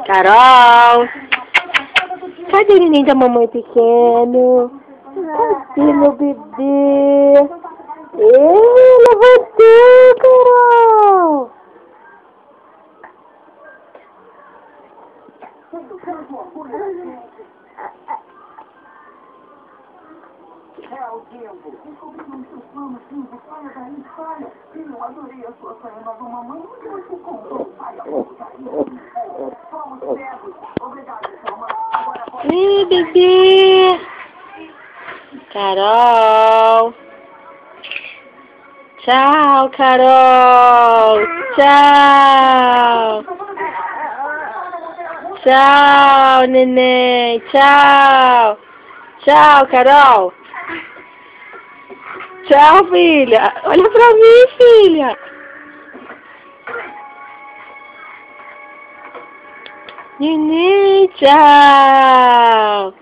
Carol! Cadê o neném da mamãe pequeno? Cadê meu bebê? Levantou, Carol! É o tempo. Descobrimos seus planos, filho. Saia daí, saia. Filho, eu adorei a sua saia, mas a mamãe nunca mais se comprou. Saia, somos cegos. Obrigado, sua mãe. Agora pode... Ih, bebê! Carol! Tchau, Carol! Tchau! Tchau, neném! Tchau! Tchau, Carol! Tchau, filha! Olha pra mim, filha! Neném, tchau!